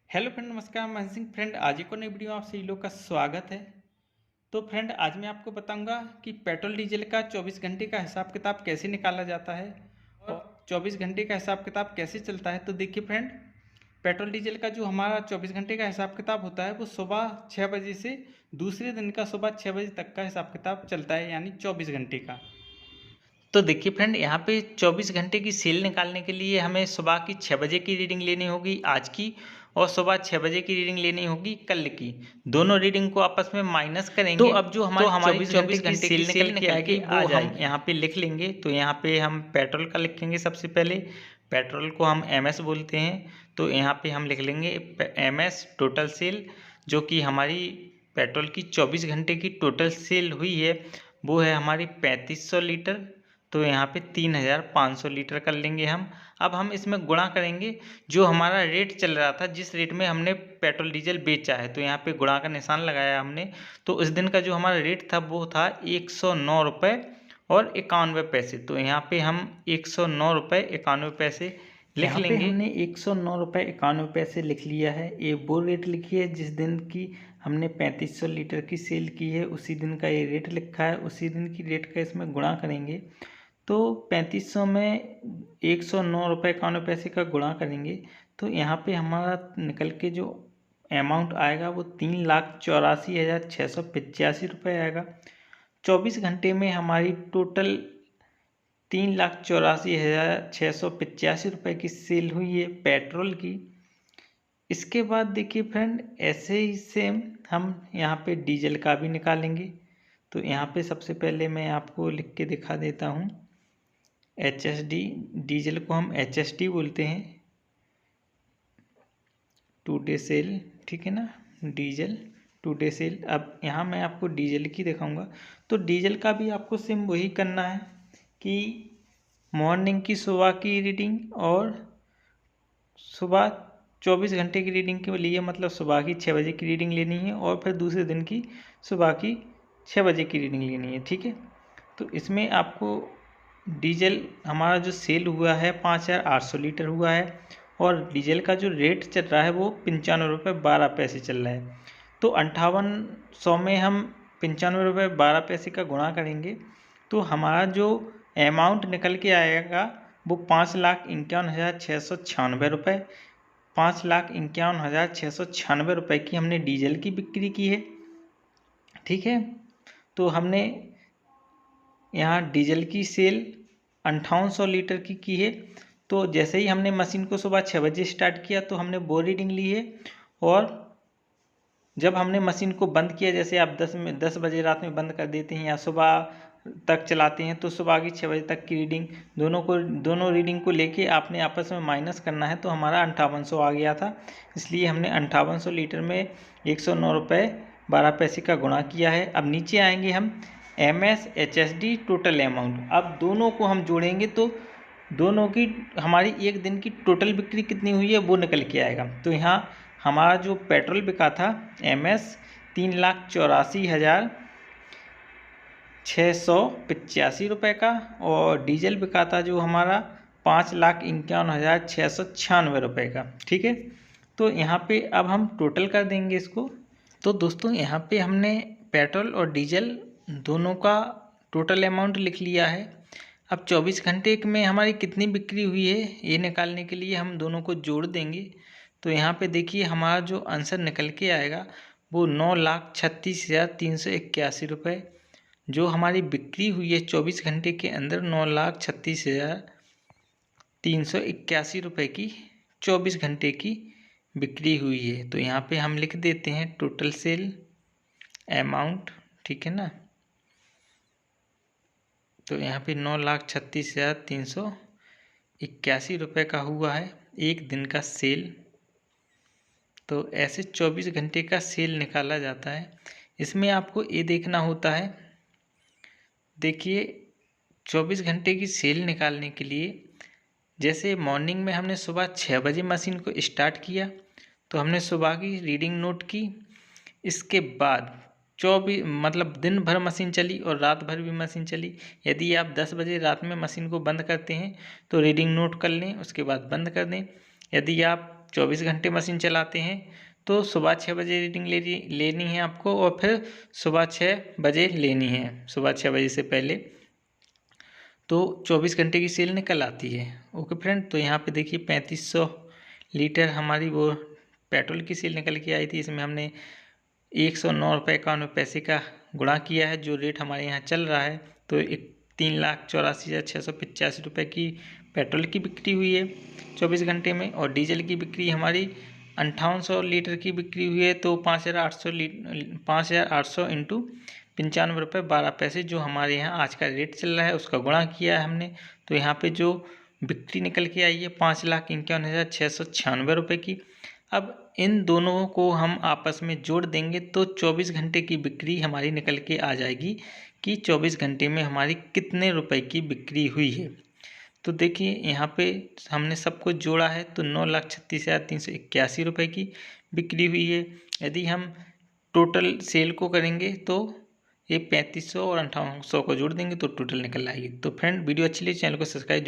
Hello friend, नमस्कार। मैं Singh friend, आज एक और नई वीडियो में आप सभी लोग का स्वागत है। तो फ्रेंड, आज मैं आपको बताऊंगा कि पेट्रोल डीजल का 24 घंटे का हिसाब किताब कैसे निकाला जाता है और 24 घंटे का हिसाब किताब कैसे चलता है। तो देखिए फ्रेंड, पेट्रोल डीजल का जो हमारा 24 घंटे का हिसाब किताब होता है वो सुबह 6 बजे से दूसरे दिन का सुबह 6 बजे तक का हिसाब किताब चलता है, यानी 24 घंटे का। तो देखिए फ्रेंड, यहाँ पे 24 घंटे की सेल निकालने के लिए हमें सुबह की 6 बजे की रीडिंग लेनी होगी आज की, और सुबह 6 बजे की रीडिंग लेनी होगी कल की। दोनों रीडिंग को आपस में माइनस करेंगे तो अब जो हमारी 24 घंटे की सेल निकल के वो हम यहाँ पे लिख लेंगे। तो यहाँ पे हम पेट्रोल का लिखेंगे। सबसे पहले पेट्रोल को हम एमएस बोलते हैं, तो यहाँ पे हम लिख लेंगे एमएस टोटल सेल, जो कि हमारी पेट्रोल की 24 घंटे की टोटल सेल हुई है वो है हमारी 3500 लीटर। तो यहाँ पे 3500 लीटर कर लेंगे हम। अब हम इसमें गुणा करेंगे जो हमारा रेट चल रहा था, जिस रेट में हमने पेट्रोल डीजल बेचा है। तो यहाँ पे गुणा का निशान लगाया हमने। तो उस दिन का जो हमारा रेट था वो था 109 रुपये और 91 पैसे। तो यहाँ पे हम 109 रुपये 91 पैसे लिख लेंगे। हमने 109 रुपये 91 पैसे लिख लिया है। ये वो रेट लिखी है जिस दिन की हमने 3500 लीटर की सेल की है, उसी दिन का ये रेट लिखा है। उसी दिन की रेट का इसमें गुणा करेंगे। तो 3500 में 109 रुपये 91 पैसे का गुणा करेंगे तो यहाँ पे हमारा निकल के जो अमाउंट आएगा वो 3,84,685 रुपये आएगा। 24 घंटे में हमारी टोटल 3,84,685 रुपये की सेल हुई है पेट्रोल की। इसके बाद देखिए फ्रेंड, ऐसे ही सेम हम यहाँ पे डीजल का भी निकालेंगे। तो यहाँ पे सबसे पहले मैं आपको लिख के दिखा देता हूँ। HSD, डीजल को हम HSD बोलते हैं, टू डे सेल, ठीक है ना, डीजल टू डे सेल। अब यहाँ मैं आपको डीजल की दिखाऊंगा। तो डीजल का भी आपको सेम वही करना है कि मॉर्निंग की सुबह की रीडिंग और सुबह 24 घंटे की रीडिंग के लिए, मतलब सुबह की 6 बजे की रीडिंग लेनी है और फिर दूसरे दिन की सुबह की 6 बजे की रीडिंग लेनी है, ठीक है। तो इसमें आपको डीजल हमारा जो सेल हुआ है 5,800 लीटर हुआ है और डीजल का जो रेट चल रहा है वो 95 रुपये 12 पैसे चल रहा है। तो 5800 में हम 95 रुपये 12 पैसे का गुणा करेंगे तो हमारा जो अमाउंट निकल के आएगा वो 5,51,696 रुपये, 5,51,696 रुपये की हमने डीजल की बिक्री की है, ठीक है। तो हमने यहाँ डीजल की सेल 5800 लीटर की है। तो जैसे ही हमने मशीन को सुबह 6 बजे स्टार्ट किया तो हमने वो रीडिंग ली है, और जब हमने मशीन को बंद किया, जैसे आप 10 बजे रात में बंद कर देते हैं या सुबह तक चलाते हैं, तो सुबह की 6 बजे तक की रीडिंग दोनों रीडिंग को लेके आपने आपस में माइनस करना है। तो हमारा 5800 आ गया था, इसलिए हमने 5800 लीटर में 109 रुपये 12 पैसे का गुणा किया है। अब नीचे आएंगे हम MS HSD टोटल अमाउंट। अब दोनों को हम जोड़ेंगे तो दोनों की हमारी एक दिन की टोटल बिक्री कितनी हुई है वो निकल के आएगा। तो यहाँ हमारा जो पेट्रोल बिका था MS 3,84,685 रुपये का, और डीजल बिका था जो हमारा 5,51,696 रुपये का, ठीक है। तो यहाँ पे अब हम टोटल कर देंगे इसको। तो दोस्तों, यहाँ पे हमने पेट्रोल और डीजल दोनों का टोटल अमाउंट लिख लिया है। अब 24 घंटे में हमारी कितनी बिक्री हुई है ये निकालने के लिए हम दोनों को जोड़ देंगे। तो यहाँ पे देखिए हमारा जो आंसर निकल के आएगा वो 9,36,381 रुपये। जो हमारी बिक्री हुई है 24 घंटे के अंदर 9,36,381 रुपये की 24 घंटे की बिक्री हुई है। तो यहाँ पे हम लिख देते हैं टोटल सेल अमाउंट, ठीक है ना। तो यहाँ पे 9,36,381 रुपये का हुआ है एक दिन का सेल। तो ऐसे 24 घंटे का सेल निकाला जाता है। इसमें आपको ये देखना होता है, देखिए 24 घंटे की सेल निकालने के लिए, जैसे मॉर्निंग में हमने सुबह 6 बजे मशीन को स्टार्ट किया तो हमने सुबह की रीडिंग नोट की। इसके बाद 24 मतलब दिन भर मशीन चली और रात भर भी मशीन चली। यदि आप 10 बजे रात में मशीन को बंद करते हैं तो रीडिंग नोट कर लें, उसके बाद बंद कर दें। यदि आप 24 घंटे मशीन चलाते हैं तो सुबह 6 बजे रीडिंग लेनी है आपको, और फिर सुबह 6 बजे लेनी है, सुबह 6 बजे से पहले, तो 24 घंटे की सेल निकल आती है। ओके फ्रेंड, तो यहाँ पे देखिए 3500 लीटर हमारी वो पेट्रोल की सेल निकल के आई थी। इसमें हमने 109.91 का गुणा किया है, जो रेट हमारे यहाँ चल रहा है, तो 3,84,685 रुपये की पेट्रोल की बिक्री हुई है 24 घंटे में, और डीजल की बिक्री हमारी 5800 लीटर की बिक्री हुई है। तो 5,800 इंटू 95 रुपये 12 पैसे जो हमारे यहाँ आज का रेट चल रहा है उसका गुणा किया है हमने, तो यहाँ पे जो बिक्री निकल के आई है 5,51,696 रुपये की। अब इन दोनों को हम आपस में जोड़ देंगे तो 24 घंटे की बिक्री हमारी निकल के आ जाएगी कि 24 घंटे में हमारी कितने रुपए की बिक्री हुई है। तो देखिए यहाँ पे हमने सब कुछ जोड़ा है तो 9,36,381 रुपये की बिक्री हुई है। यदि हम टोटल सेल को करेंगे तो ये 3500 और 5800 को जोड़ देंगे तो टोटल निकल आएगी। तो फ्रेंड, वीडियो अच्छी लगी चैनल को सब्सक्राइब